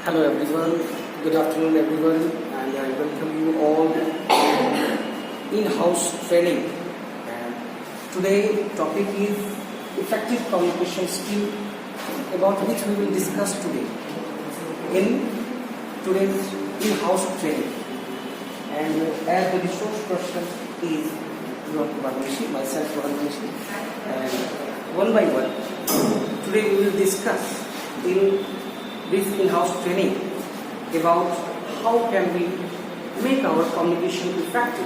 Hello everyone, good afternoon everyone, and I welcome you all in-house training. And today topic is effective communication skill, about which we will discuss today in today's in-house training. And as the resource person is MANISHI, myself MANISHI, and one by one today we will discuss in this in-house training about how can we make our communication effective,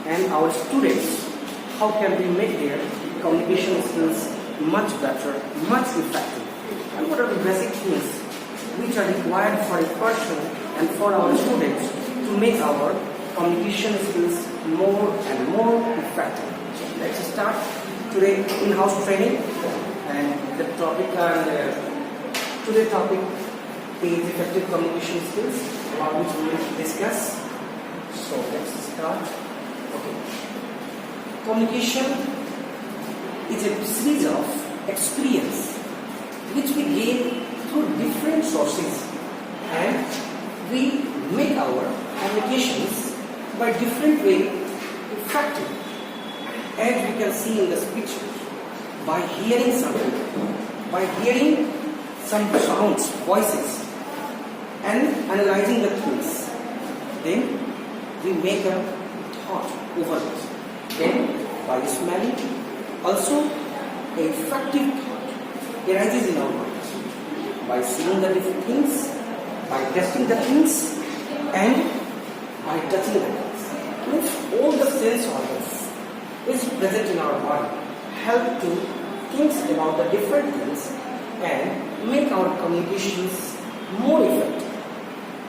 and our students, how can we make their communication skills much better, much effective, and what are the basic things which are required for a person and for our students to make our communication skills more and more effective. So let's start today in-house training, and the topic today's topic is effective communication skills, about which we will discuss. So let's start. Okay. Communication is a series of experience which we gain through different sources, and we make our communications by different way effective. As we can see in the speech, by hearing something, by hearing some sounds, voices, and analyzing the things, then we make a thought over it. Then by smelling, also a effective thought arises in our minds. By seeing the different things, by testing the things, and by touching the things. Means all the sense organs is present in our body help to think about the different things and make our communications more effective,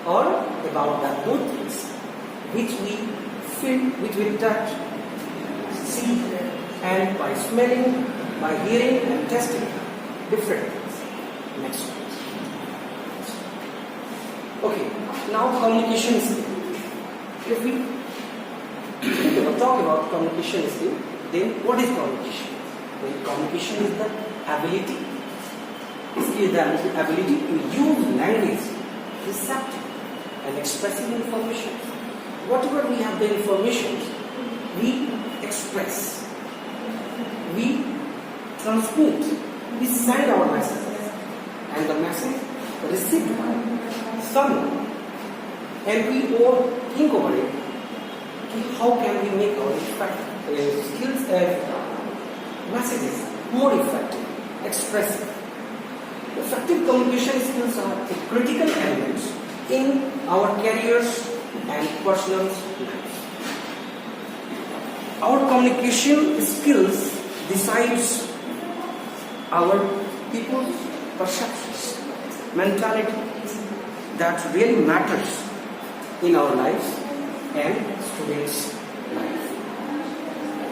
or about the good things which we feel, which we touch, see, and by smelling, by hearing and testing different things. Next one. Okay, now communication skill. If we talk about communication skill, then what is communication? Well, communication is the ability to use language, receptive and expressing information. Whatever we have the information, we express, we transmit, we send our messages, and the message received by someone, and we all think over it. How can we make our skills and messages more effective, expressive? Effective communication skills are a critical element in our careers and personal lives. Our communication skills decides our people's perceptions, mentality that really matters in our lives and students' life.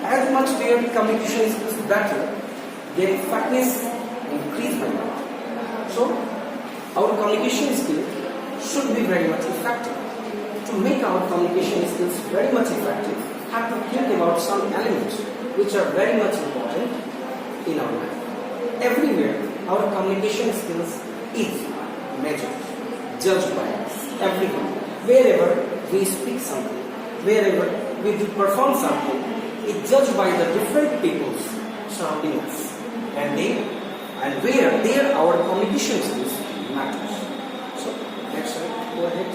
As much their communication skills better, their effectiveness increase by that. So, our communication skill should be very much effective. To make our communication skills very much effective, have to think about some elements which are very much important in our life. Everywhere, our communication skills is measured, judged by us. Everywhere, wherever we speak something, wherever we do perform something, it's judged by the different peoples surrounding us, and where there our communication skills matters. So next slide, go ahead.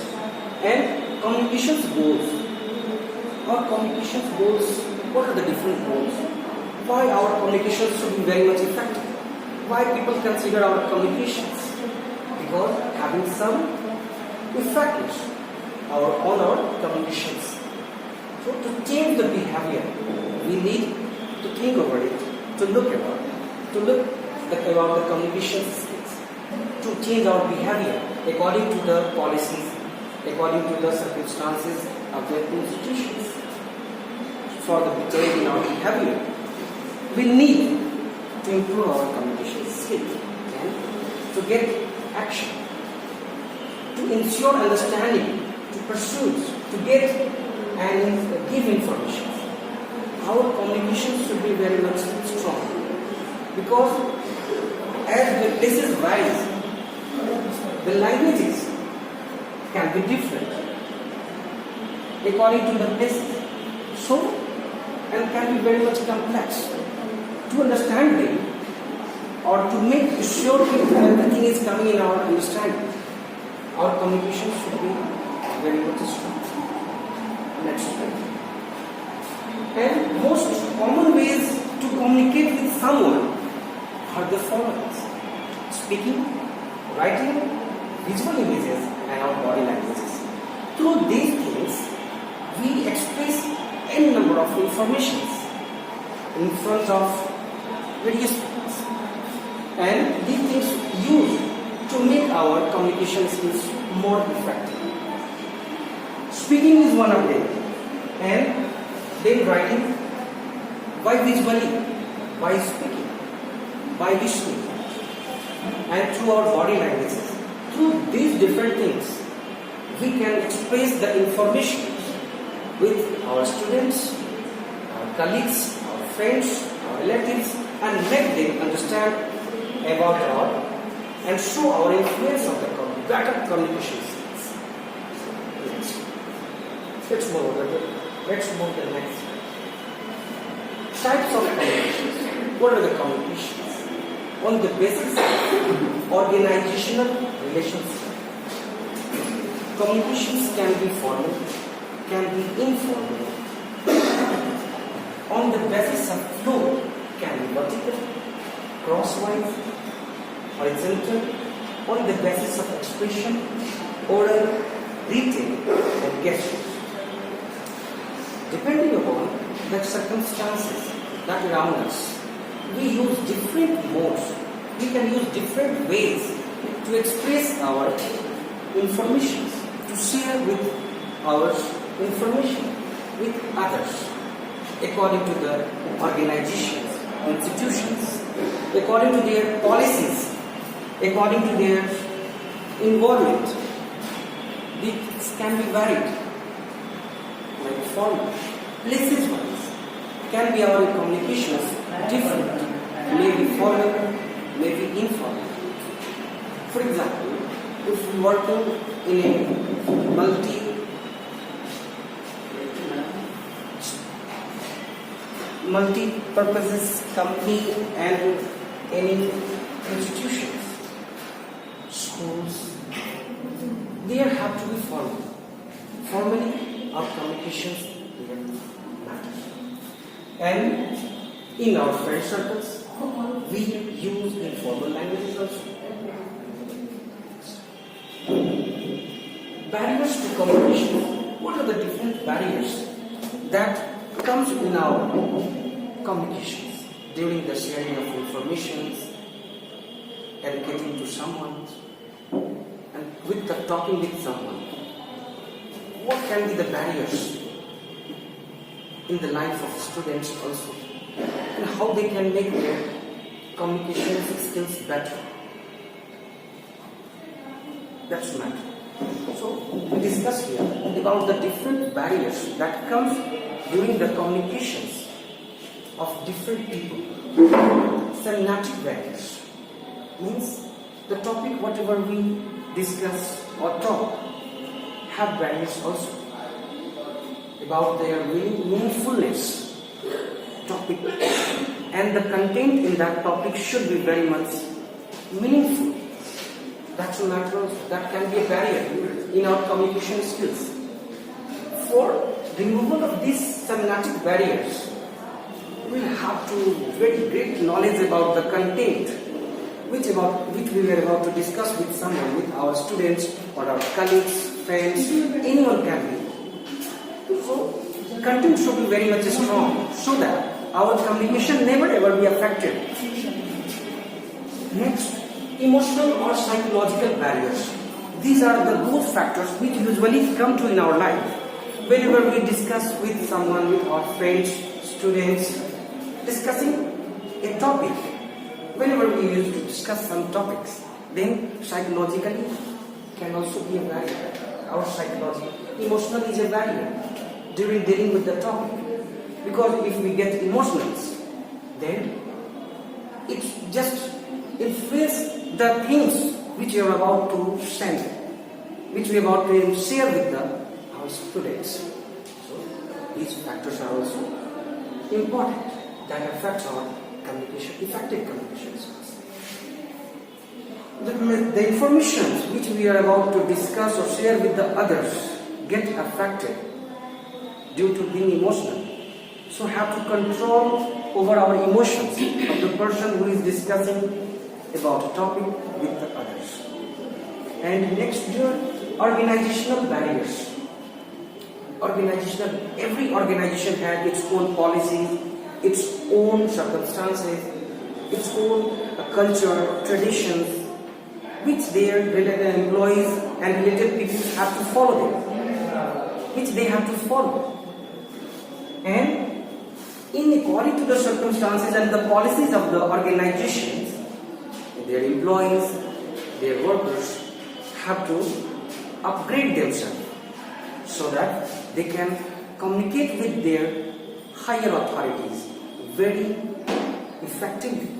And communication goals. Our communication goals, what are the different goals? Why our communication should be very much effective? Why people consider our communications? Because having some effectiveness on our communications. So to change the behavior, we need to think over it, to look about it, to look about the communication skills, to change our behavior according to the policies, according to the circumstances of the institutions. For the change in our behavior, we need to improve our communication skills and to get action, to ensure understanding, to pursue, to get and give information. Our communication should be very much strong, because as the places rise, the languages can be different according to the places. So, and can be very much complex. To understand them or to make sure that everything is coming in our understanding, our communication should be very much strong. Next slide. And most common ways to communicate with someone are the following: speaking, writing, visual images, and our body languages. Through these things, we express any number of informations in front of various people, and these things used to make our communication skills more effective. Speaking is one of them, and then writing, by visually, by speaking, by listening, and through our body languages. Through these different things, we can express the information with our students, our colleagues, our friends, our relatives, and make them understand about our and show our influence of the better communication skills. Let's move to the next slide. Types of communications. What are the communications? On the basis of organizational relationships. Communications can be formal, can be informal. On the basis of flow, can be vertical, crosswise, horizontal, on the basis of expression, oral, written, and gestures. Depending upon the circumstances that around us, we use different modes. We can use different ways to express our information, to share with our information with others, according to the organizations, institutions, according to their policies, according to their involvement. This can be varied, like formal, places wise. Can be our communications different, maybe formal, maybe informal. For example, if we working in a multi-purposes company and any institutions, schools, there have to be formal. Formally, our communications matter. And in our friend circles, we use informal languages also. Barriers to communication. What are the different barriers that comes in our communications during the sharing of information, educating to someone, and with the talking with someone? What can be the barriers in the life of students also, and how they can make their communication skills better? That's matter. So we discuss here about the different barriers that comes during the communications of different people. Semiotic barriers means the topic whatever we discuss or talk have barriers also about their meaningfulness topic, and the content in that topic should be very much meaningful. That's a matter that can be a barrier in our communication skills. For removal of these semiotic barriers, we have to very great knowledge about the content which we were about to discuss with someone, with our students or our colleagues, friends, anyone can be. So content should be very much strong so that our communication never ever be affected. Next, emotional or psychological barriers. These are the growth factors which usually come to in our life. Whenever we discuss with someone, with our friends, students, discussing a topic, whenever we used to discuss some topics, then psychologically can also be a barrier. Our psychology, emotional is a barrier during dealing with the topic. Because if we get emotions, then it just influences the things which you are about to send. which we are about to share with our students. So these factors are also important that affect our communication, effective communication skills. The information which we are about to discuss or share with the others get affected due to being emotional. So have to control over our emotions of the person who is discussing about a topic with the others. And next, your organizational barriers. Every organization has its own policies, its own circumstances, its own culture, traditions, which their related employees and related people have to follow them, which they have to follow. And according to the circumstances and the policies of the organizations, their employees, their workers have to upgrade themselves so that they can communicate with their higher authorities very effectively.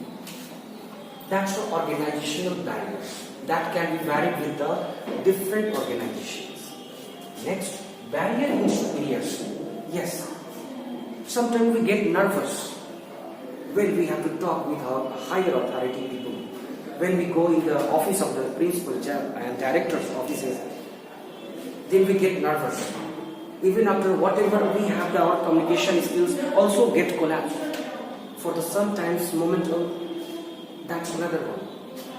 That's the organizational barriers that can be varied with the different organizations. Next, barrier in superiors. Yes, sometimes we get nervous when we have to talk with our higher authority people. When we go in the office of the principal and director's offices, then we get nervous. Even after whatever we have, our communication skills also get collapsed. For the sometimes momentum, that's another one.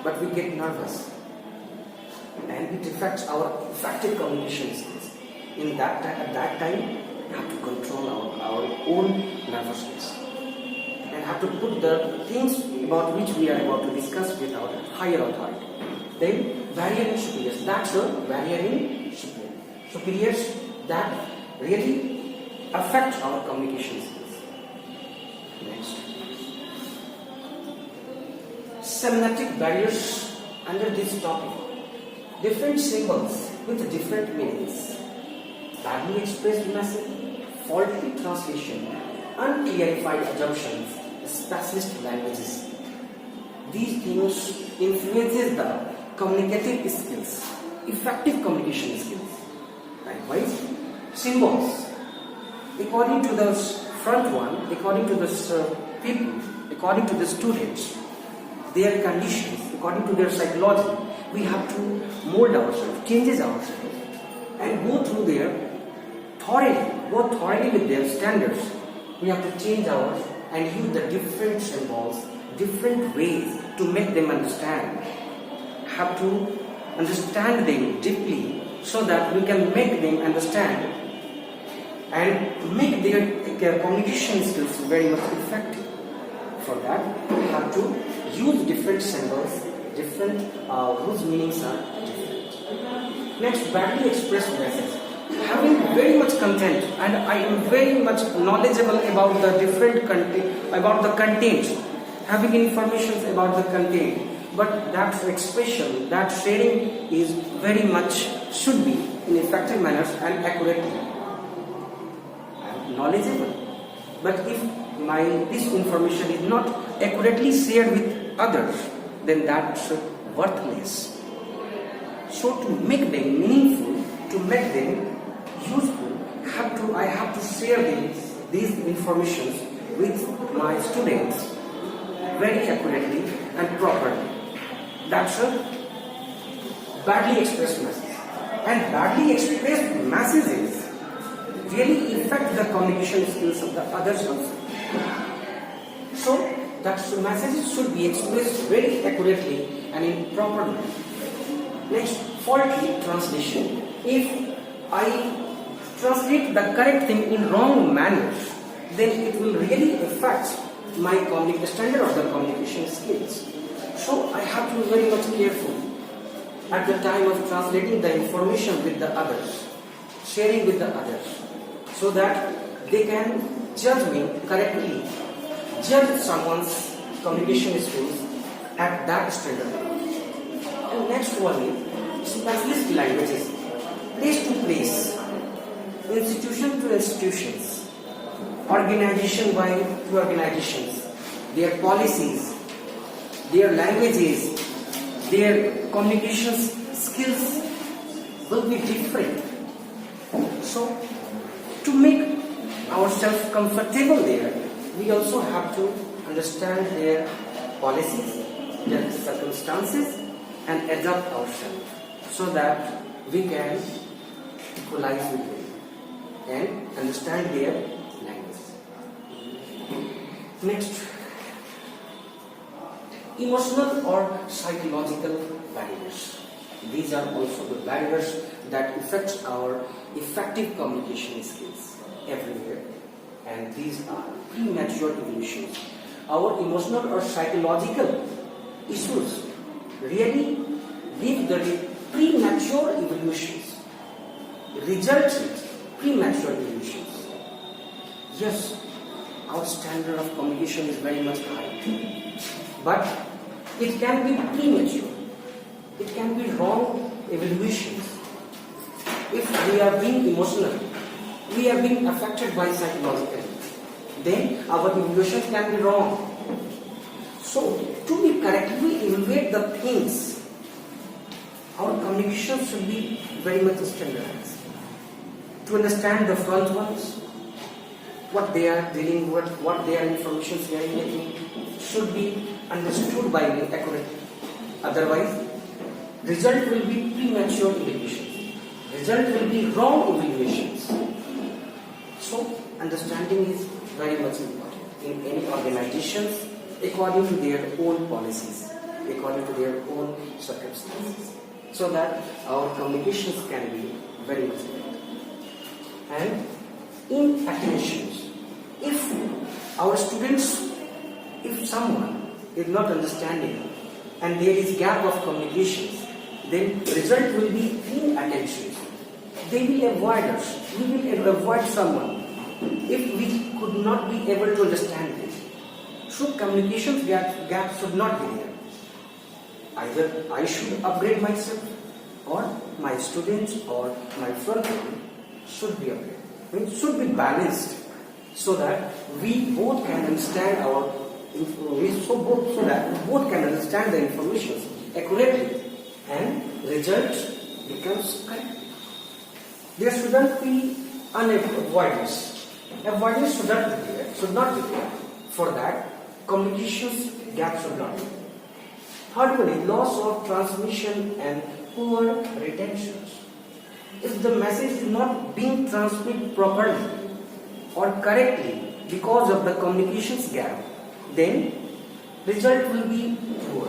But we get nervous. And it affects our effective communication skills. At that time, we have to control our own nervousness. And have to put the things about which we are about to discuss with our higher authority. Then, barrier in superiors. That's the barrier in superiors. Superiors that really affect our communication skills. Next. Semantic barriers under this topic. Different symbols with different meanings. Badly expressed message, faulty translation, unclarified assumptions, specialist languages. These things influences the communicative skills, effective communication skills. Likewise, symbols. According to the front one, according to the people, according to the students, their conditions, according to their psychology, we have to mold ourselves, changes ourselves, and go through their thoroughly with their standards. We have to change ours and use the different symbols, different ways to make them understand. Have to understand them deeply so that we can make them understand and make their communication skills very much effective. For that, we have to use different symbols, different whose meanings are different. Next, badly expressed message. Having very much content, and I am very much knowledgeable about the different about the content, having information about the content, but that expression, that sharing is very much should be in effective manners and accurately. I am knowledgeable, but if this information is not accurately shared with others, then that's worthless. So to make them meaningful, to make them useful, I have to share these information with my students very accurately and properly. That's a badly expressed message. And badly expressed messages really affect the communication skills of the others also. So that messages should be expressed very accurately and in proper way. Next, faulty translation. If I translate the correct thing in wrong manner, then it will really affect my standard of the communication skills. So I have to be very much careful at the time of translating the information with the others, sharing with the others, so that they can judge me correctly, judge someone's communication skills at that standard. And next one is specialist languages. Place to place, institution to institutions, organization by organizations, their policies, their languages, their communication skills will be different. So, to make ourselves comfortable there, we also have to understand their policies, their circumstances, and adapt ourselves so that we can equalize with them and understand their language. Next, emotional or psychological barriers. These are also the barriers that affect our effective communication skills everywhere, and these are premature evolutions. Our emotional or psychological issues really give the premature evolutions, result in premature evolutions. Yes, our standard of communication is very much high, but it can be premature. It can be wrong evaluations. If we are being emotional, we are being affected by psychologically, then our evaluation can be wrong. So, to be correctly evaluate the things, our communication should be very much standardized. To understand the front ones, what they are dealing with, what their information sharing with me, should be understood by me accurately. Otherwise, result will be premature evaluations. Result will be wrong evaluations. So, understanding is very much important in any organizations according to their own policies, according to their own circumstances, so that our communications can be very much effective. And in attentions, if our students, if someone is not understanding and there is gap of communications, then result will be inattention. They will avoid us. We will avoid someone if we could not be able to understand this. So communication gap should not be there. Either I should upgrade myself, or my students or my front line should be upgraded. It should be balanced so that we both can understand our information, so that we both can understand the information accurately and result becomes correct. There shouldn't be avoidance. Avoidance should not be there. For that, communications gap should not be. Thirdly, loss of transmission and poor retentions. If the message is not being transmitted properly or correctly because of the communications gap, then result will be poor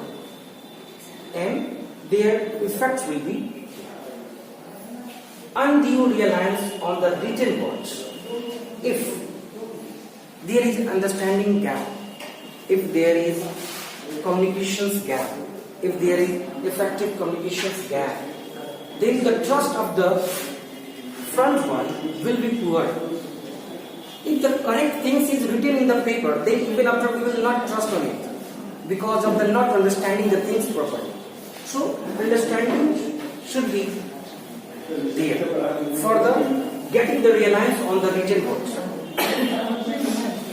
and their effects will be undue reliance on the written words. If there is understanding gap, if there is communications gap, if there is effective communications gap, then the trust of the front one will be poor. If the correct things is written in the paper, then even after we will not trust on it because of the not understanding the things properly. So understanding should be there for the getting the reliance on the written words.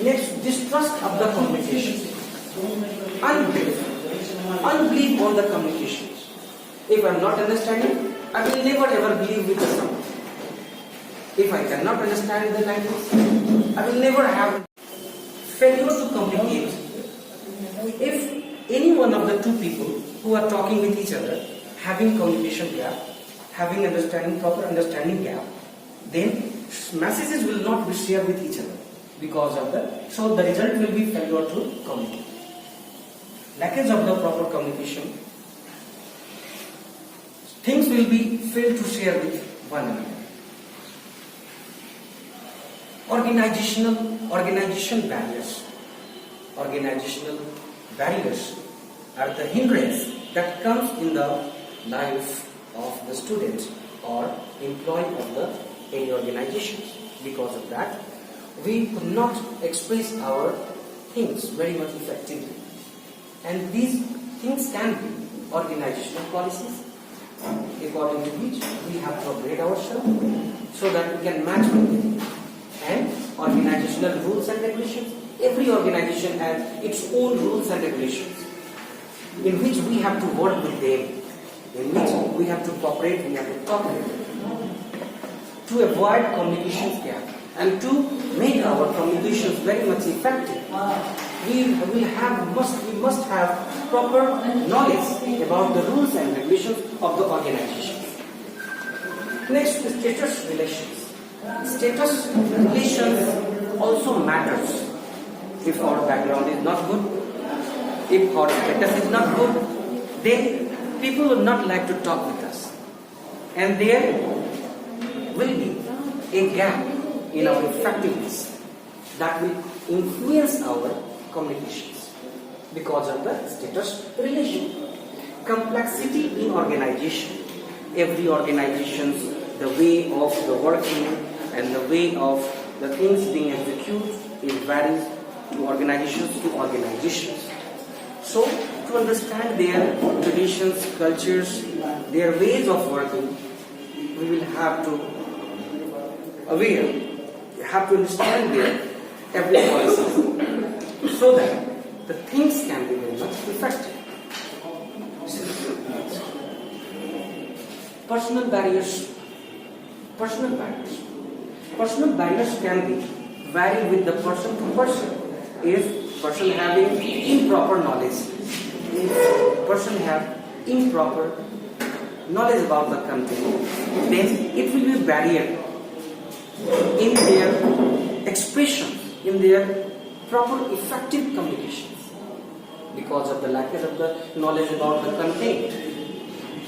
Next, distrust of the communication. Unbelief on the communications. If I am not understanding, I will never ever believe with someone. If I cannot understand the language, I will never have failure to communicate. If any one of the two people who are talking with each other, having communication gap, having proper understanding gap, then messages will not be shared with each other because of so the result will be failure to communicate. Lackage of the proper communication, things will be failed to share with one another. Organizational barriers. Organizational barriers are the hindrance that comes in the life of the student or employee of any organizations. Because of that, we could not express our things very much effectively. And these things can be organizational policies, according to which we have to upgrade ourselves so that we can match with them. And organizational rules and regulations. Every organization has its own rules and regulations in which we have to work with them. in which we have to cooperate, we have to cooperate to avoid communication gap and to make our communications very much effective. We must have proper knowledge about the rules and regulations of the organization. Next, the status relations. Status relations also matters. If our background is not good, if our status is not good, then people will not like to talk with us. And there will be a gap in our effectiveness that will influence our communications because of the status relation. Complexity in organization. Every organization's the way of the working and the way of the things being executed is varies to organizations to organizations. So to understand their traditions, cultures, their ways of working, we will have to understand their every policy so that the things can be very much effective. Personal barriers. Personal barriers can be vary with the person to person. If person having improper knowledge, if person have improper knowledge about the company, then it will be a barrier in their expression, in their proper effective communications because of the lack of the knowledge about the content.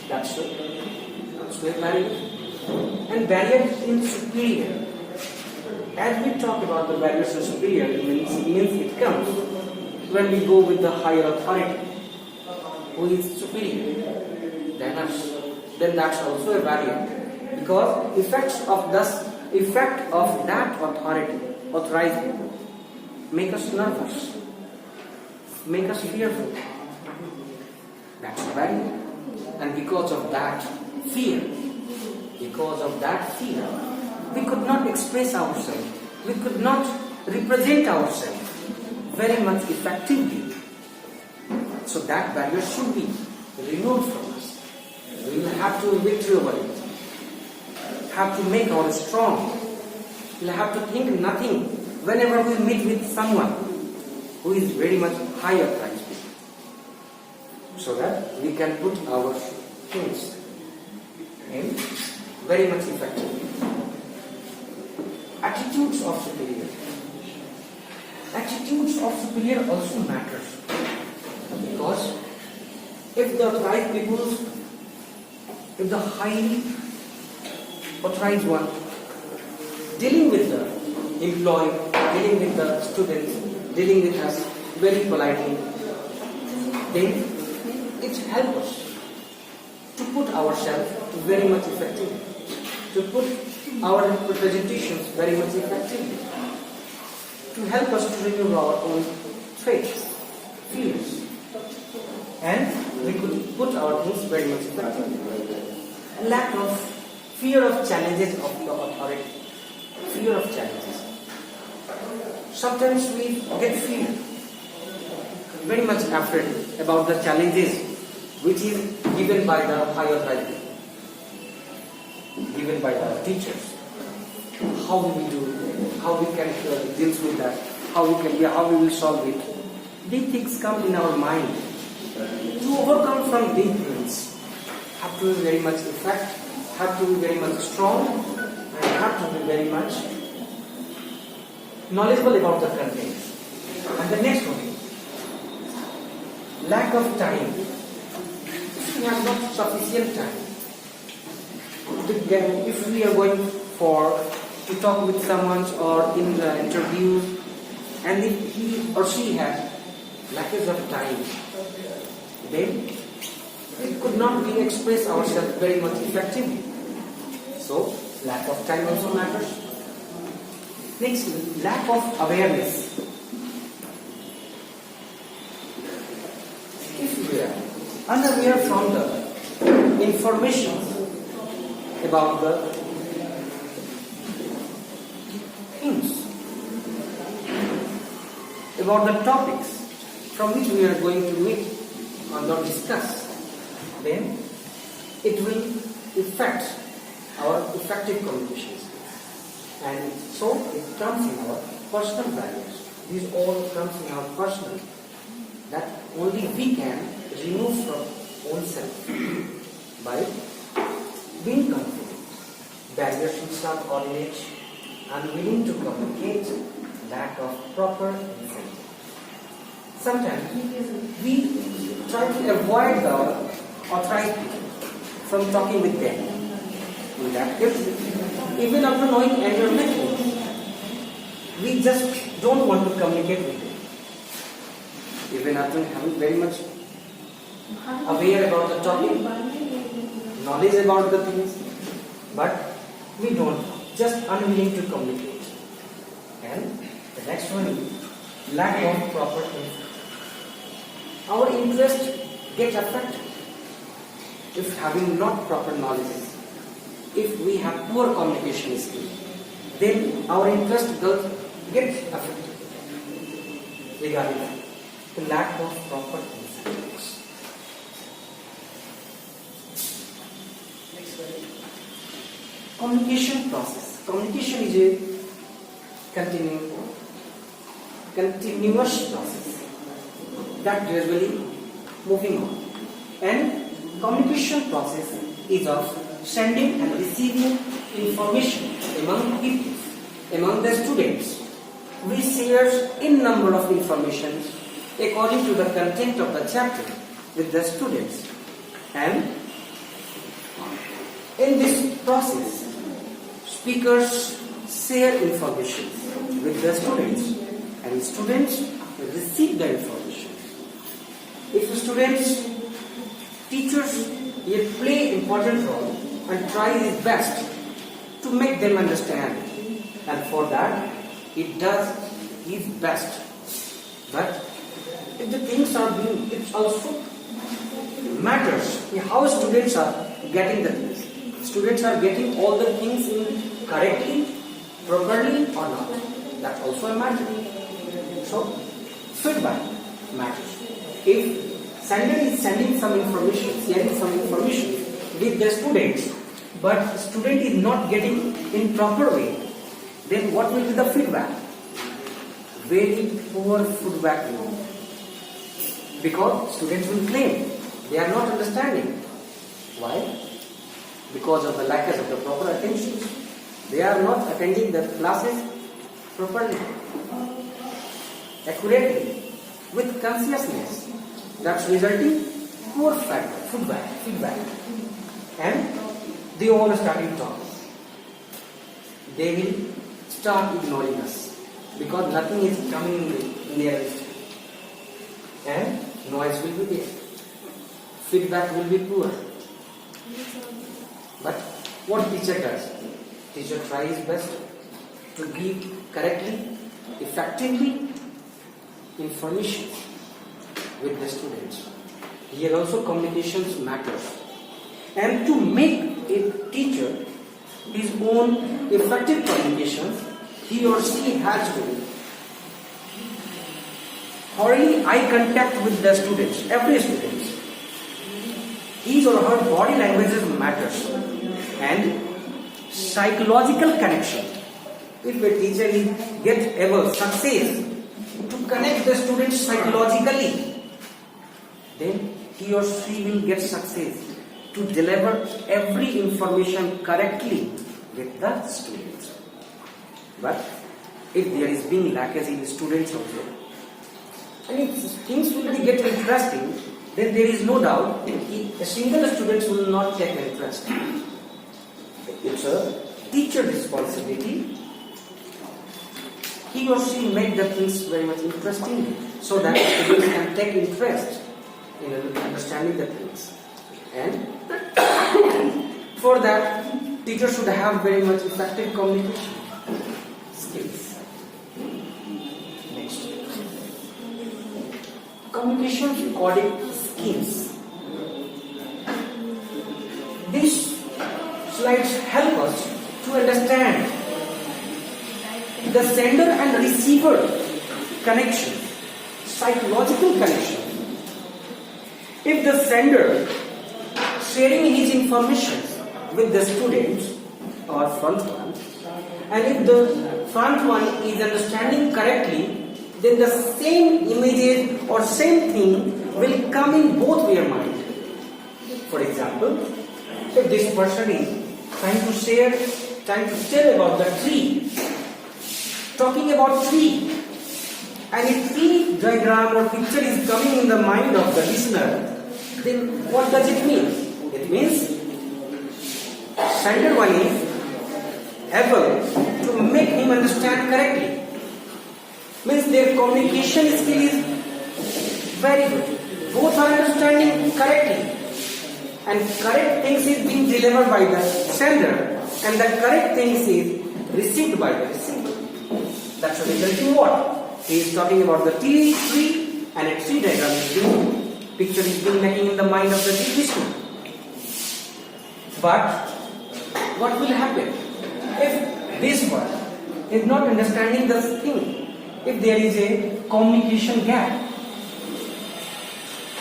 That's a barrier. And barriers in superior. As we talk about the barriers in superior, it means it comes when we go with the higher authority who is superior than us. Then that's also a barrier because effect of that authority, authorized people, make us nervous, make us fearful. That's a barrier. And because of that fear, we could not express ourselves, we could not represent ourselves very much effectively. So that barrier should be removed from us. We will have to victory over it, have to make ourselves strong. We will have to think nothing whenever we meet with someone who is very much higher priced, so that we can put our things in very much effective. Attitudes of superior. Attitudes of superior also matters because if the right people, if the highly authorized one dealing with the employee, dealing with the students, dealing with us very politely, then it helps us to put ourselves very much effectively, to put our representations very much effectively, to help us to remove our own traits, fears, and we could put our things very much effectively. Lack of fear of challenges of the authority, fear of challenges. Sometimes we get fear, very much afraid about the challenges which is given by the higher authority, given by the teachers. How we will do, how we can deal with that, how we will solve it. These things come in our mind. To overcome from these things, have to be very much effective, have to be very much strong, and have to be very much knowledgeable about the content. And the next one, lack of time. If we have not sufficient time, if we are going to talk with someone or in the interview, and if he or she has lack of time, then we could not be express ourselves very much effectively. So lack of time also matters. Next, lack of awareness. If we are unaware from the information about the things, about the topics from which we are going to meet or discuss, then it will affect our effective communication skills. And so it comes in our personal values. These all comes in our personal, that only we can remove from oneself by being confident. Barriers will start college, unwilling to communicate, lack of proper incentive. Sometimes we try to avoid the authorized people from talking with them. In that case, even after knowing everything, we just don't want to communicate with them. Even after having very much aware about the topic, knowledge about the things, but we don't, just unwilling to communicate. And the next one is lack of proper info. Our interest gets affected if having not proper knowledge. If we have poor communication skills, then our interest does get affected regarding that. The lack of proper incentives. Next slide. Communication process. Communication is a continuous process that gradually moving on. And communication process is of sending and receiving information among people, among the students. We share in number of information according to the content of the chapter with the students. And in this process, speakers share information with the students and students receive the information. If students, teachers here play important role and try his best to make them understand, and for that it does his best. But if the things are being, it also matters how students are getting the things. Students are getting all the things in correctly, properly or not. That's also a matter. So feedback matters. If sender is sending some information, sharing some information with the students, but student is not getting in proper way, then what will be the feedback? Very poor feedback. Because students will claim they are not understanding. Why? Because of the lack of the proper attention. They are not attending the classes properly, accurately, with consciousness. That's resulting poor feedback. And they all starting talking. They will start ignoring us because nothing is coming in their list. And noise will be there. Feedback will be poor. But what teacher does? Teacher tries his best to give correctly, effectively information with the students. Here also communications matters. And to make a teacher his own effective communications, he or she has to thoroughly eye contact with the students, every student. His or her body languages matters. And psychological connection. If a teacher gets ever success to connect the students psychologically, then he or she will get success to deliver every information correctly with the students. But if there is being lackage in students also, and if things will get interesting, then there is no doubt a single student will not take interest. It's a teacher responsibility. He or she make the things very much interesting so that students can take interest in understanding the things. And for that, teachers should have very much effective communication skills. Next. Communication recording schemes. These slides help us to understand the sender and receiver connection, psychological connection. If the sender sharing his information with the students or front one, and if the front one is understanding correctly, then the same images or same thing will come in both their mind. For example, if this person is trying to tell about the tree, talking about tree, and if tree diagram or picture is coming in the mind of the listener, then what does it mean? It means standard one is able to make him understand correctly. Means their communication skill is very good. Both are understanding correctly, and correct things is being delivered by the sender, and the correct things is received by the receiver. That's resulting in what? He is talking about the tree, and a tree diagram is being, picture is being making in the mind of the listener. But what will happen if this one is not understanding the thing? If there is a communication gap,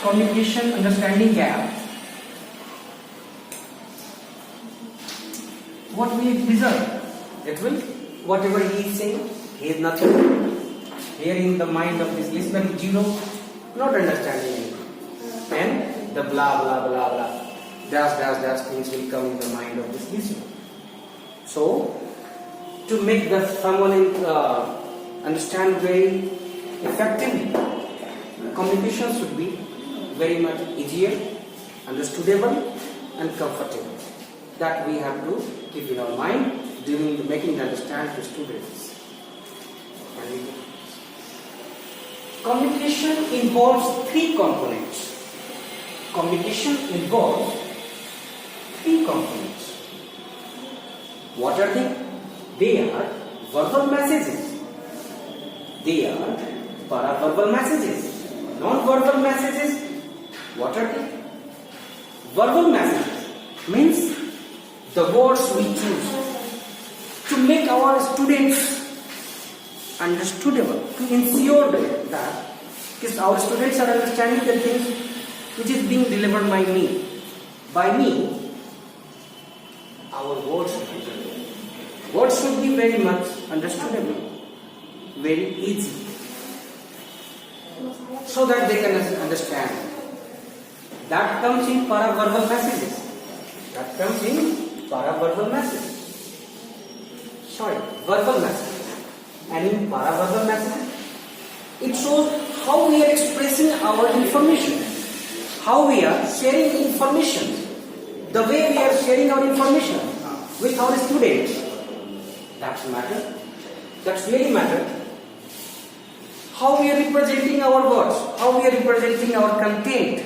communication understanding gap, what will it result? It will, whatever he is saying, he is nothing. Here in the mind of this listener is zero, not understanding anything. And the blah blah blah blah, dash things will come in the mind of this listener. So, to make the someone understand very effectively, communication should be very much easier, understandable, and comfortable. That we have to keep in our mind during making the understand to students. Communication involves three components. Communication involves three components. What are they? They are verbal messages. They are paraverbal messages. Non-verbal messages. What are they? Verbal messages means the words we choose to make our students understandable, to ensure that because our students are understanding the things which is being delivered by me. By me, our words should be very much understandable, very easy, so that they can understand. That comes in paraverbal messages. That comes in paraverbal messages. Verbal messages. And in paraverbal messages, it shows how we are expressing our information, how we are sharing information, the way we are sharing our information with our students. That's matter. That's really matter. How we are representing our words, how we are representing our content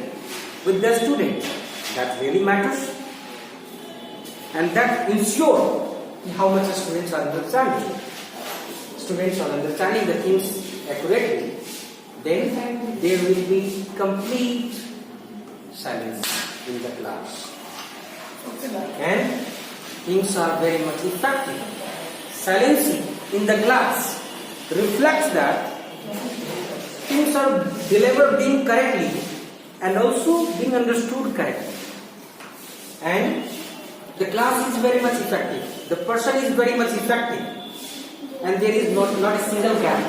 with the students. That really matters. And that ensures how much the students are understanding. Students are understanding the things accurately, then there will be complete silence in the class. And things are very much effective. Silence in the class reflects that things are delivered being correctly and also being understood correctly. And the class is very much effective. The person is very much effective. And there is not a single gap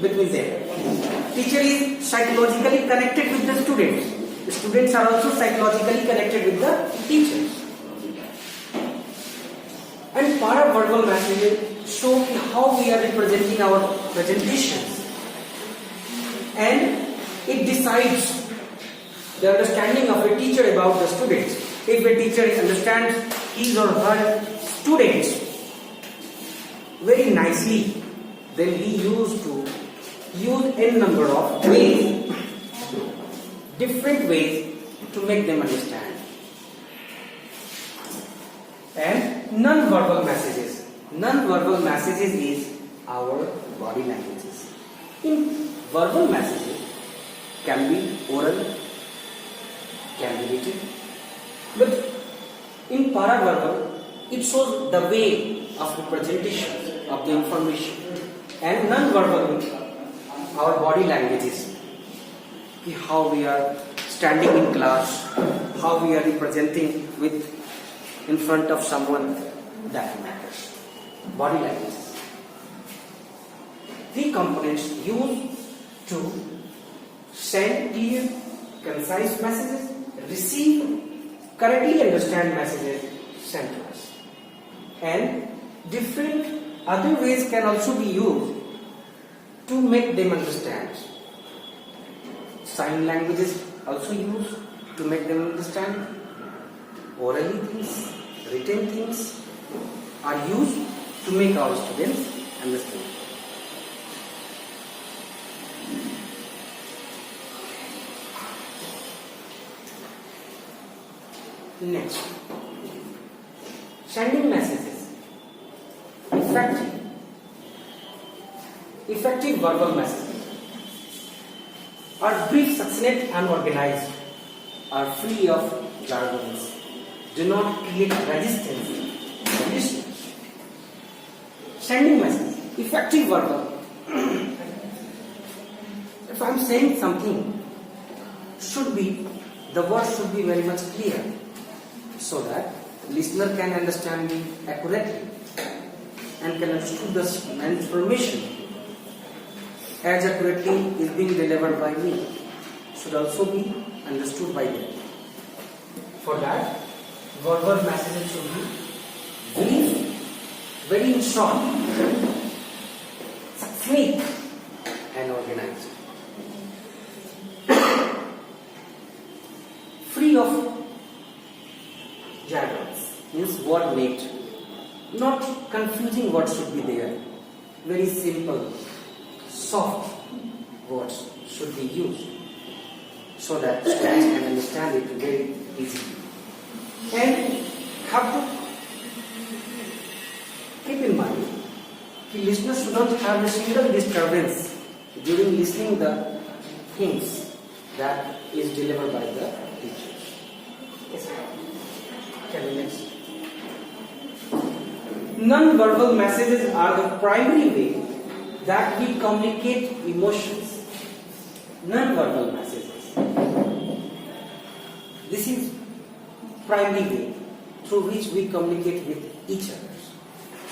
between them. Teacher is psychologically connected with the students. The students are also psychologically connected with the teachers. And paraverbal messages show how we are representing our presentations. And it decides the understanding of a teacher about the students. If a teacher understands his or her students very nicely, then he used to use n number of ways, different ways to make them understand. And non-verbal messages. Non-verbal messages is our body languages. In verbal messages can be oral, can be written, but in paraverbal it shows the way of representation of the information. And non-verbal, our body languages, how we are standing in class, how we are representing with in front of someone, that matters. Body language. Three components used to send clear, concise messages, receive, correctly understand messages sent to us. And different other ways can also be used to make them understand. Sign language is also used to make them understand. Orally things, written things are used to make our students understand. Next, sending messages. Effective verbal messages are brief, succinct and organized, are free of jargons, do not create resistance in the listeners. Sending messages, effective verbal. If I am saying something, the words should be very much clear, so that listener can understand me accurately and can understand the information as accurately is being delivered by me should also be understood by them. For that, verbal messages should be brief, very short, succinct and organized, free of jargons, means word made, not confusing words should be there, very simple, soft words should be used so that students can understand it very easily. And have to keep in mind that listeners should not have a single disturbance during listening the things that is delivered by the teachers. Yes. Can we next? Non-verbal messages are the primary way that we communicate emotions. Non-verbal messages. This is primary way through which we communicate with each other.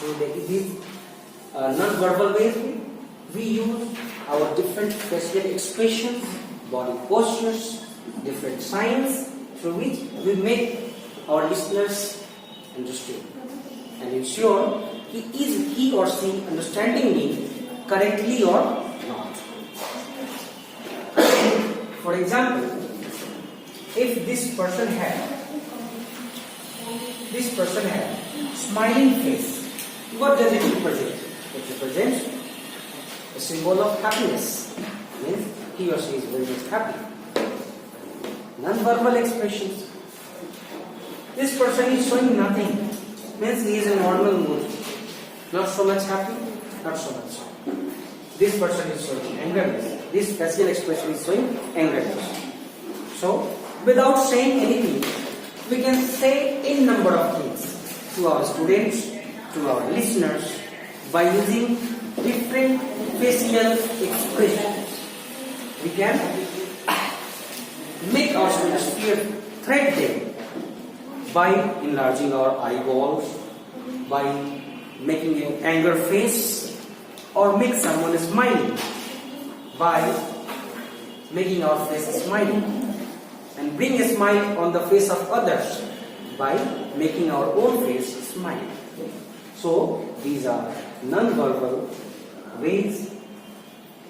So these non-verbal ways we use our different facial expressions, body postures, different signs through which we make our listeners understand and ensure is he or she understanding me correctly or not. For example, if this person had smiling face, what does it represent? It represents a symbol of happiness. It means he or she is very much happy. Non-verbal expressions. This person is showing nothing, means he is in normal mood. Not so much happy, not so much sad. This person is showing angerness. This facial expression is showing angerness. So, without saying anything, we can say a number of things to our students, to our listeners, by using different facial expressions. We can make our students feel threatened by enlarging our eyeballs, by making an anger face, or make someone smiling by making our face smiling, and bring a smile on the face of others by making our own face smiling. So these are non-verbal ways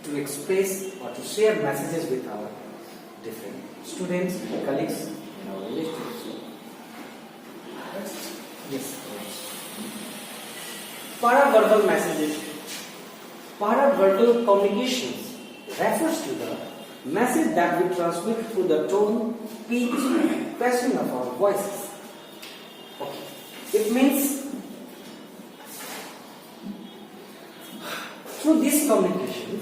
to express or to share messages with our different students, colleagues, and our relatives. Yes. Paraverbal messages. Paraverbal communications refers to the message that we transmit through the tone, pitch, passing of our voices. Okay. It means through this communication,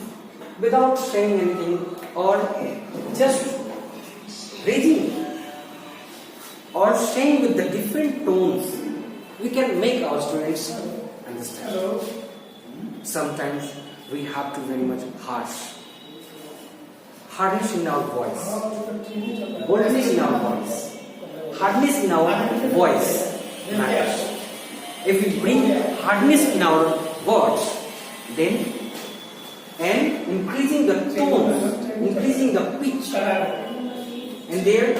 without saying anything or just raising or saying with the different tones, we can make our students understand. Sometimes we have to very much harshness in our voice, boldness in our voice, hardness in our voice matters. If we bring hardness in our words, then and increasing the tone, increasing the pitch and their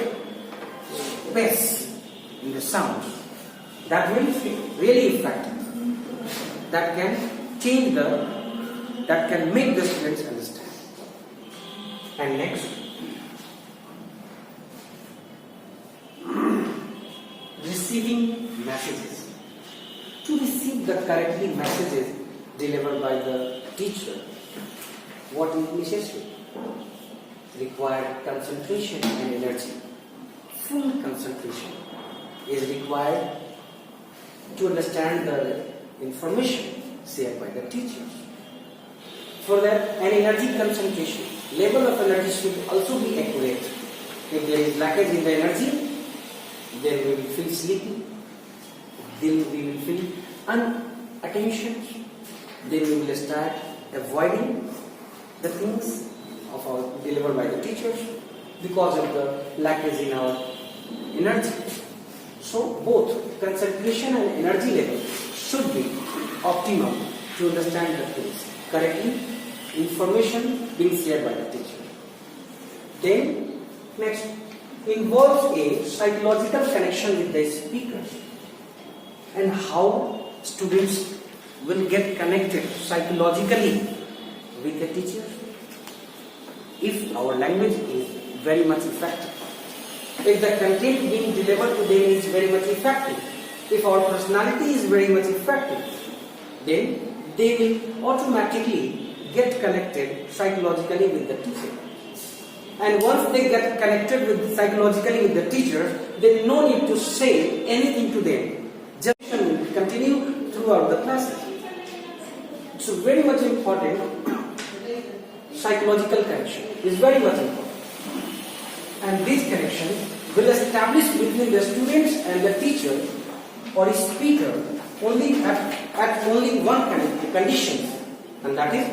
bass in the sound, that will be really effective. That can change that can make the students understand. And next, receiving messages. To receive the correctly messages delivered by the teacher, what is necessary? Required concentration and energy. Full concentration is required to understand the information shared by the teachers. For that, an energy concentration, level of energy should also be accurate. If there is lackage in the energy, then we will feel sleepy, then we will feel unattention, then we will start avoiding the things of our delivered by the teachers because of the lackage in our energy. So both concentration and energy level should be optimum to understand the things correctly, information being shared by the teacher. Then next involves a psychological connection with the speakers, and how students will get connected psychologically with the teacher. If our language is very much effective, if the content being delivered to them is very much effective, if our personality is very much effective, then they will automatically get connected psychologically with the teacher. And once they get connected psychologically with the teacher, then no need to say anything to them. Just will continue throughout the classes. It's very much important. Psychological connection is very much important. And this connection will establish between the students and the teacher or speaker only at only one condition, and that is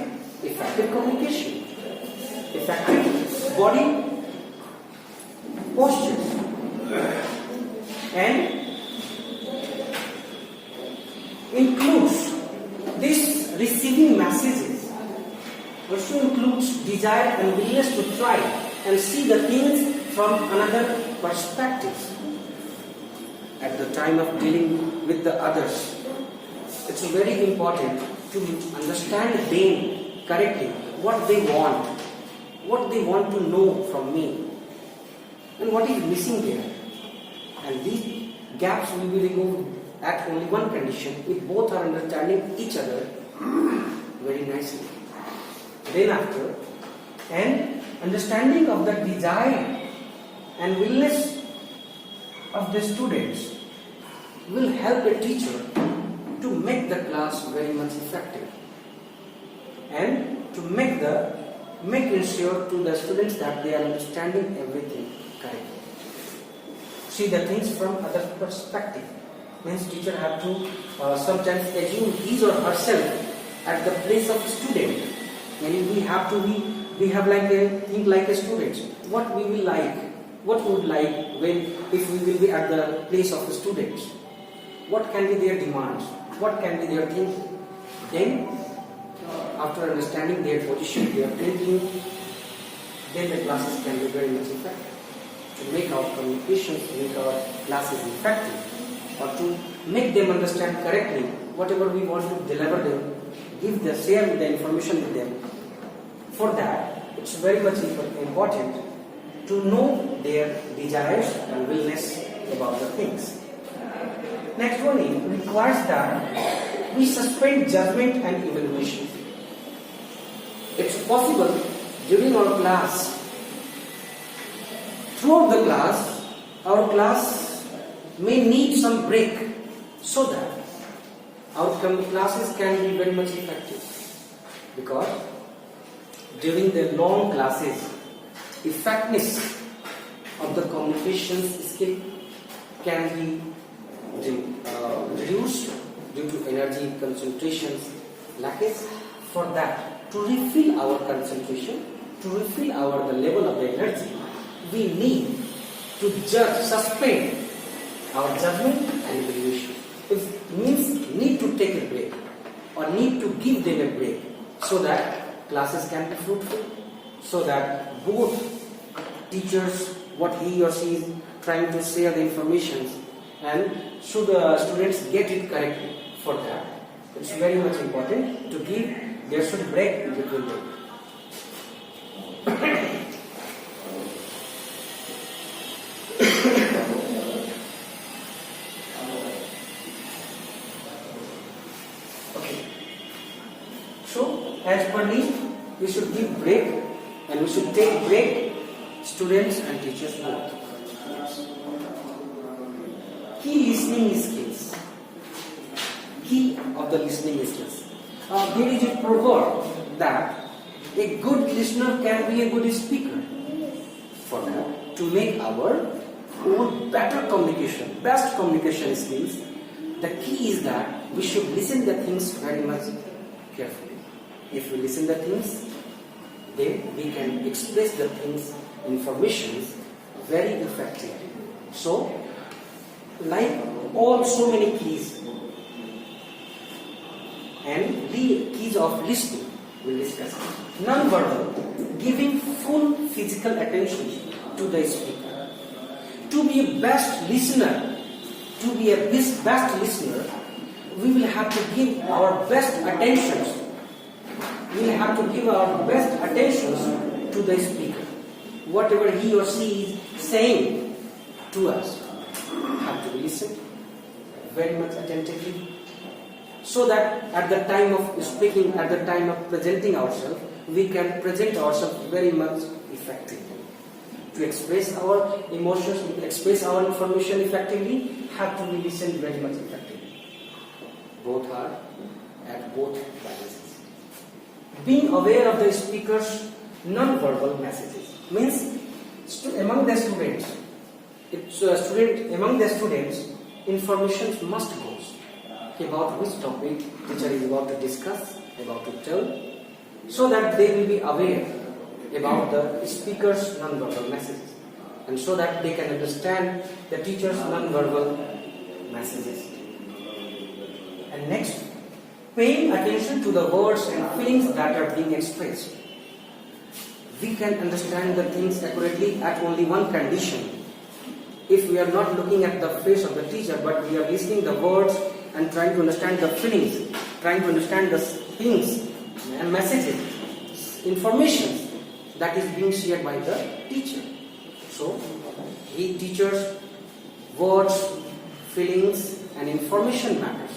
effective communication, effective body postures, and includes this receiving messages also includes desire and willingness to try and see the things from another perspective. At the time of dealing with the others, it's very important to understand them correctly, what they want to know from me, and what is missing there. And these gaps will be removed at only one condition, if both are understanding each other very nicely. Then after, an understanding of the desire and willingness of the students will help a teacher to make the class very much effective and to make ensure to the students that they are understanding everything correctly. See the things from other perspective. Means teacher have to sometimes assume his or herself at the place of student. And we have like a student. What we will like, what we would like if we will be at the place of the students. What can be their demands? What can be their thinking? Then, after understanding their position, their thinking, then the classes can be very much effective. To make our communications, make our classes effective, or to make them understand correctly whatever we want to deliver them, share the information with them. For that, it's very much important to know their desires and willingness about the things. Next one requires that we suspend judgment and evaluation. It's possible during our class, throughout the class, our class may need some break so that our classes can be very much effective. Because during the long classes, effectiveness of the communication skill can be reduced due to energy concentrations lackage. For that, to refill our concentration, to refill the level of the energy, we need to suspend our judgment and evaluation. It means need to take a break or need to give them a break so that classes can be fruitful, so that both teachers, what he or she is trying to share the information, and should students get it correctly. For that, it's very much important to give, there should break between them. Okay. So, as per me, we should give break and we should take break, students and teachers both. Key listening skills. Key of the listening skills. There is a proverb that a good listener can be a good speaker. For that, to make our own better communication, best communication skills, the key is that we should listen the things very much carefully. If we listen the things, then we can express the things, information very effectively. So, like all so many keys and the keys of listening, we'll discuss. Non-verbal, giving full physical attention to the speaker. To be a best listener, we will have to give our best attention. We will have to give our best attention to the speaker. Whatever he or she is saying to us, have to listen very much attentively, so that at the time of speaking, at the time of presenting ourselves, we can present ourselves very much effectively. To express our emotions, to express our information effectively, have to be listened very much effectively. Both are at both balances. Being aware of the speaker's non-verbal messages means among the students, information must go about which topic teacher is about to discuss, about to tell, so that they will be aware about the speaker's non-verbal messages, and so that they can understand the teacher's non-verbal messages. And next, paying attention to the words and feelings that are being expressed. We can understand the things accurately at only one condition. If we are not looking at the face of the teacher, but we are listening the words and trying to understand the feelings, trying to understand the things and messages, information that is being shared by the teacher. So, teacher's words, feelings and information matters.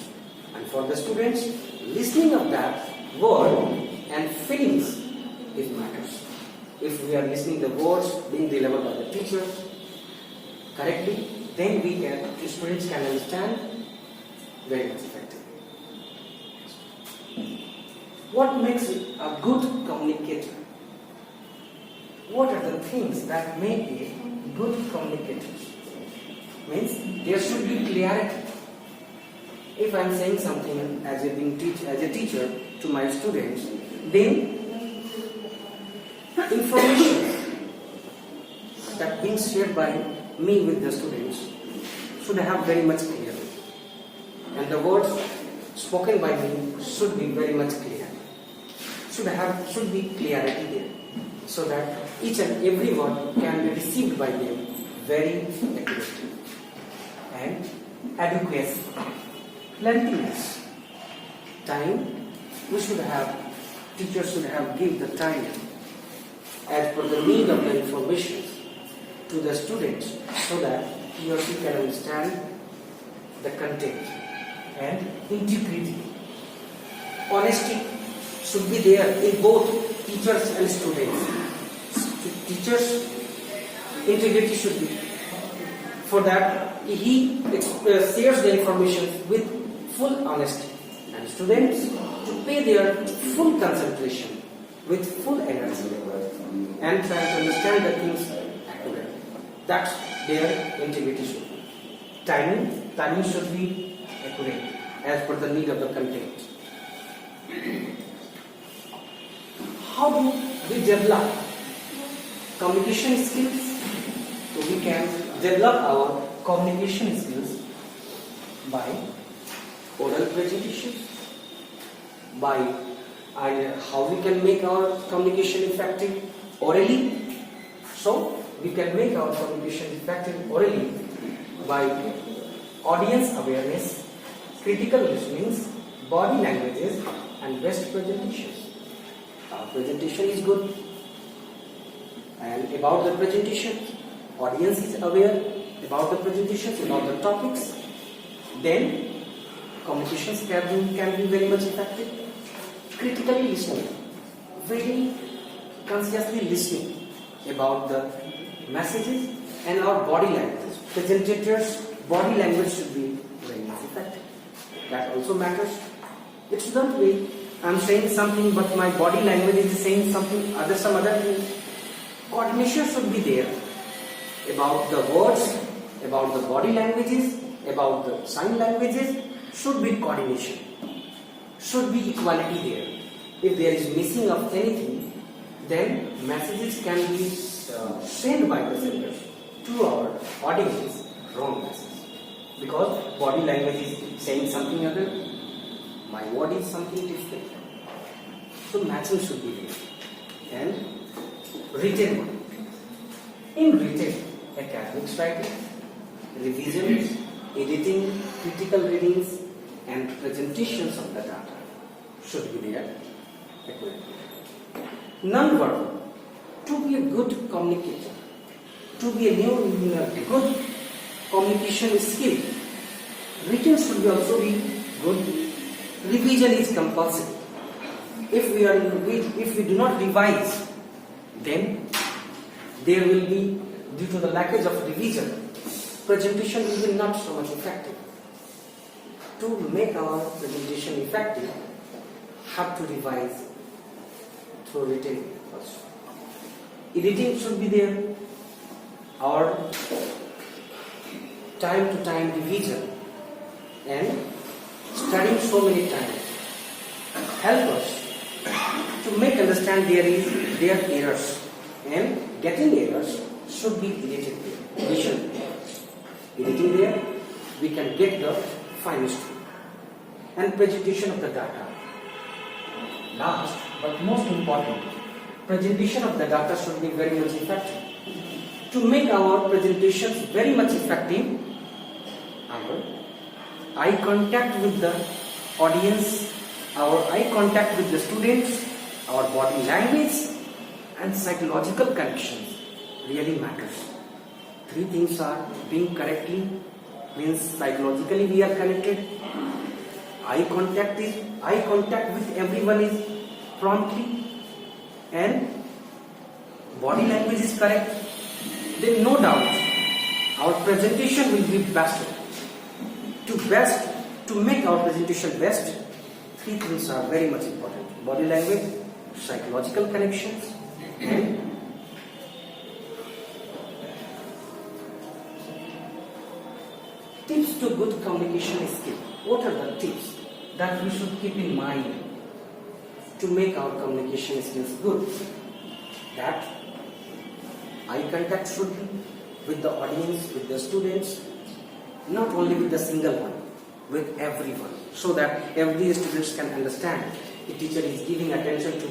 And for the students, listening of that word and feelings is matters. If we are listening the words being delivered by the teacher correctly, then the students can understand very much effective. What makes a good communicator? What are the things that make a good communicator? Means there should be clarity. If I am saying something as a teacher to my students, then information that being shared by me with the students should have very much clarity. And the words spoken by me should be very much clear. Should be clarity there, so that each and every word can be received by them very accurately. And adequacy, plentiness, time. Teachers should have give the time as per the need of the information to the students, so that he or she can understand the content. And integrity, honesty should be there in both teachers and students. Teachers' integrity should be. For that, he shares the information with full honesty, and students to pay their full concentration with full energy and try to understand the things accurately. That's their integrity should be. Timing should be accurate as per the need of the content. How do we develop communication skills? So we can develop our communication skills by oral presentations, by how we can make our communication effective orally. So we can make our communication effective orally by audience awareness, critical listenings, body languages, and best presentations. Our presentation is good, and about the presentation, audience is aware about the presentations, about the topics, then communications can be very much effective. Critically listening, very consciously listening about the messages and our body language. Presentators' body language should be very much effective. That also matters. It should not be I'm saying something but my body language is saying something some other thing. Coordination should be there about the words, about the body languages, about the sign languages. Should be coordination. Should be equality there. If there is missing of anything, then messages can be sent by the senders to our audience wrong message, because body language is saying something other, my word is something different. So matching should be there. And written one. In written, academic writing, revisions, editing, critical readings, and presentations of the data should be there. Non-verbal. To be a good communicator, to be a good communication skill, written should also be good. Revision is compulsory. If we do not revise, then there will be, due to the lackage of revision, presentation will be not so much effective. To make our presentation effective, have to revise through written also. Editing should be there. Our time to time revision and studying so many times help us to make understand their errors, and getting errors should be edited there. Edition. Editing there, we can get the finest. And presentation of the data. Last but most important, presentation of the data should be very much effective. To make our presentations very much effective, our eye contact with the audience, our eye contact with the students, our body language, and psychological connections really matters. Three things are being correctly, means psychologically we are connected. Eye contact with everyone is promptly, and body language is correct. Then no doubt our presentation will be best. To make our presentation best, three things are very much important: body language, psychological connections, and tips to good communication skill. What are the tips that we should keep in mind to make our communication skills good? That eye contact should be with the audience, with the students, not only with the single one, with everyone, so that every student can understand the teacher is giving attention to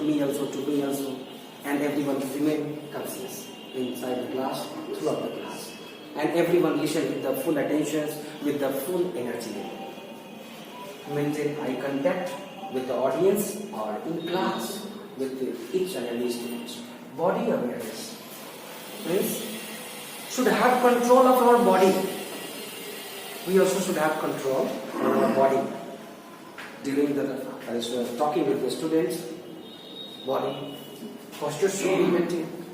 me also, and everyone remain conscious inside the class, throughout the class, and everyone listen with the full attention, with the full energy level. Maintain eye contact with the audience or in class with each and every student. Body awareness means should have control of our body. We also should have control over our body. During talking with the students, body posture should be maintained.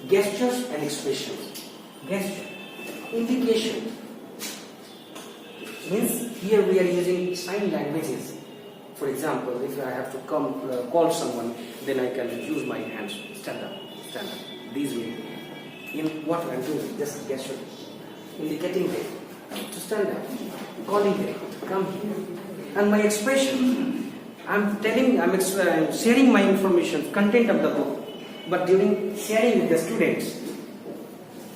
Gestures and expressions. Gesture, indication, means here we are using sign languages. For example, if I have to call someone, then I can use my hands. Stand up. These way. In what I am doing, just gesture, indicating them to stand up, calling them to come here. And my expression, I'm sharing my information, content of the book. But during sharing with the students,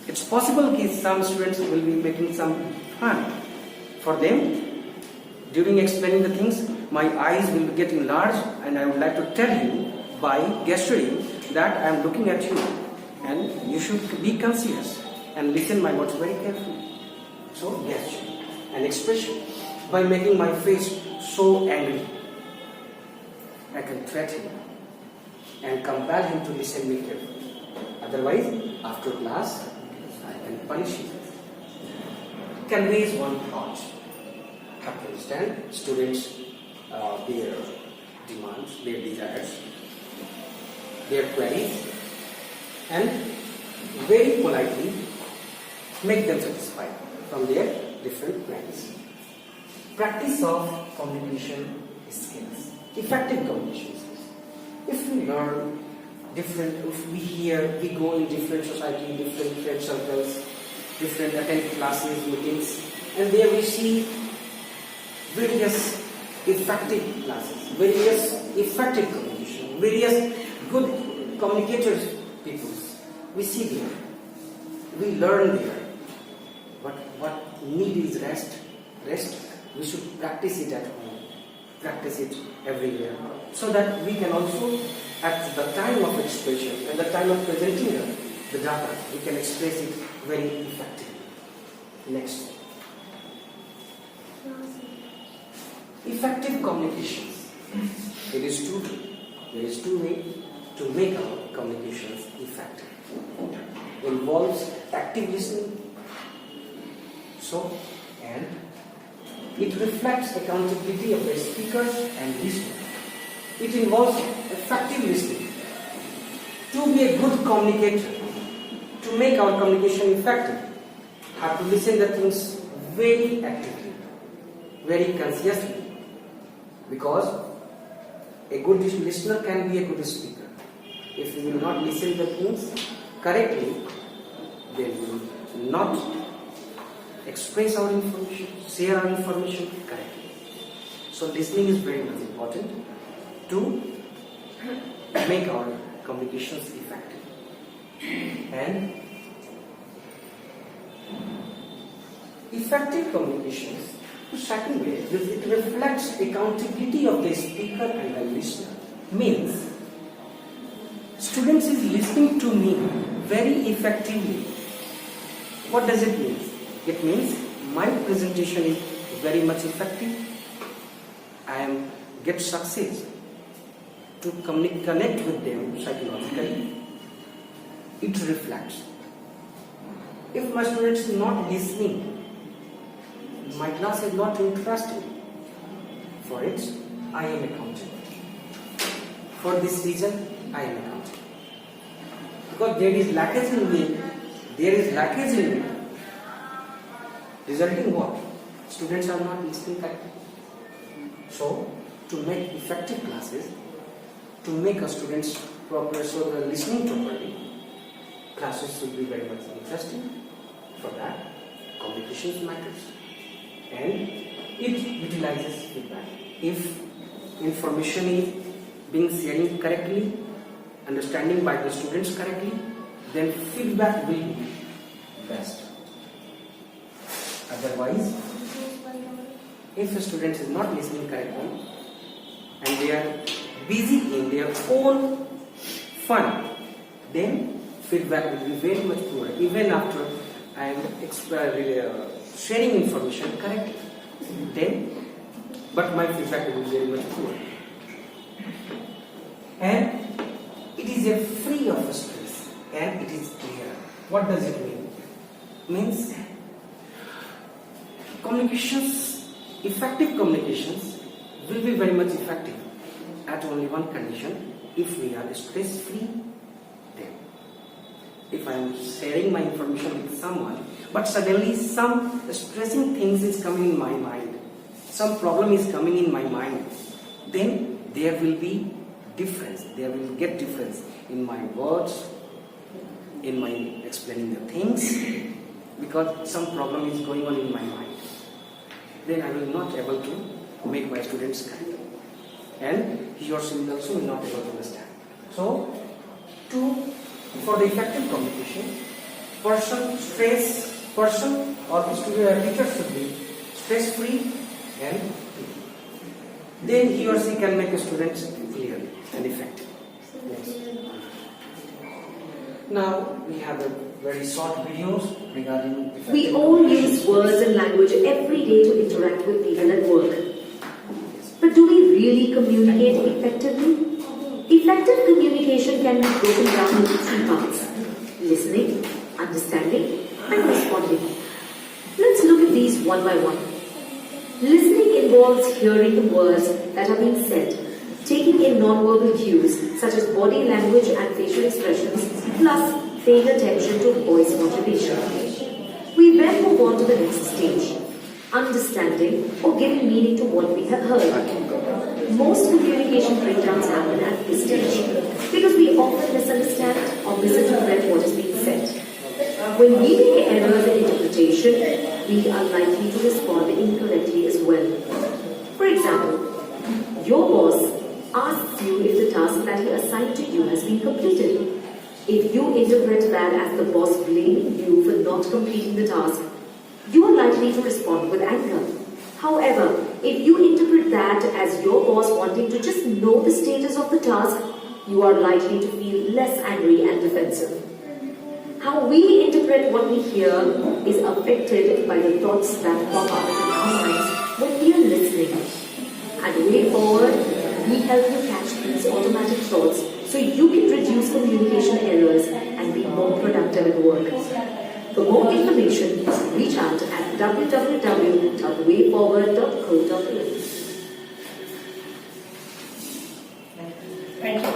It's possible that some students will be making some fun. For them, during explaining the things, my eyes will be getting large, and I would like to tell you by gesturing that I am looking at you, and you should be conscious and listen my words very carefully. So gesture and expression. By making my face so angry, I can threaten him and compel him to listen me carefully. Otherwise, after class, I can punish him. Can raise one thought. Have to understand students, their demands, their desires, their queries, and very politely make them satisfied from their different queries. Practice of communication skills, effective communication skills. If we learn different, if we hear, we go in different society, different friend circles, different attend classes, meetings, and there we see various effective classes, various effective communication, various good communicators, people. We see there, we learn there. But what need is rest. Rest, we should practice it at home, practice it everywhere, so that we can also, at the time of expression and the time of presenting the data, we can express it very effectively. Next. Effective communications. There is two ways to make our communications effective. Involves active listening. And it reflects accountability of the speaker and listener. It involves effective listening. To be a good communicator, to make our communication effective, have to listen to things very actively, very consciously. Because a good listener can be a good speaker. If we will not listen to things correctly, they will not express our information, share our information correctly. So listening is very much important to make our communications effective. And effective communications, second way, it reflects accountability of the speaker and the listener. Means students is listening to me very effectively. What does it mean? It means my presentation is very much effective. I am get success to connect with them psychologically. It reflects. If my students is not listening, my class is not interesting. For it, I am accountable. For this reason, I am accountable. Because there is lackage in me. There is lackage in me. Resulting what? Students are not listening correctly. So, to make effective classes, to make our students proper, so they are listening properly, classes should be very much interesting. For that, communication matters. And it utilizes feedback. If information is being shared correctly, understanding by the students correctly, then feedback will be best. Otherwise, if a student is not listening correctly and they are busy in their own fun, then feedback will be very much poor. Even after I am sharing information correctly, but my feedback will be very much poor. And it is a free of stress and it is clear. What does it mean? Means communications, effective communications will be very much effective at only one condition: if we are stress free. Then if I am sharing my information with someone, but suddenly some stressing things is coming in my mind, some problem is coming in my mind, then there will be difference, there will get difference in my words, in my explaining the things, because some problem is going on in my mind. Then I will not able to make my students correct, and he or she will also will not able to understand. So, for the effective communication, person or student teacher should be stress free and then he or she can make a student clear and effective. Yes. Now we have a very short videos regarding effective. We all use words and language every day to interact with people at work. But do we really communicate effectively? Effective communication can be broken down into three parts: listening, understanding, and responding. Let's look at these one by one. Listening involves hearing the words that are being said, taking in non-verbal cues such as body language and facial expressions, plus paying attention to voice modulation. We then move on to the next stage: understanding or giving meaning to what we have heard. Most communication breakdowns happen at this stage because we often misunderstand or misinterpret what is being said. When we make errors in interpretation, we are likely to respond incorrectly as well. For example, your boss asks you if the task that he assigned to you has been completed. If you interpret that as the boss blaming you for not completing the task, you are likely to respond with anger. However, if you interpret that as your boss wanting to just know the status of the task, you are likely to feel less angry and defensive. How we interpret what we hear is affected by the thoughts that pop up in our minds when we are listening. At Way Forward, we help you catch these automatic thoughts so you can reduce communication errors and be more productive at work. For more information, reach out at www.wayforward.co.in. Thank you.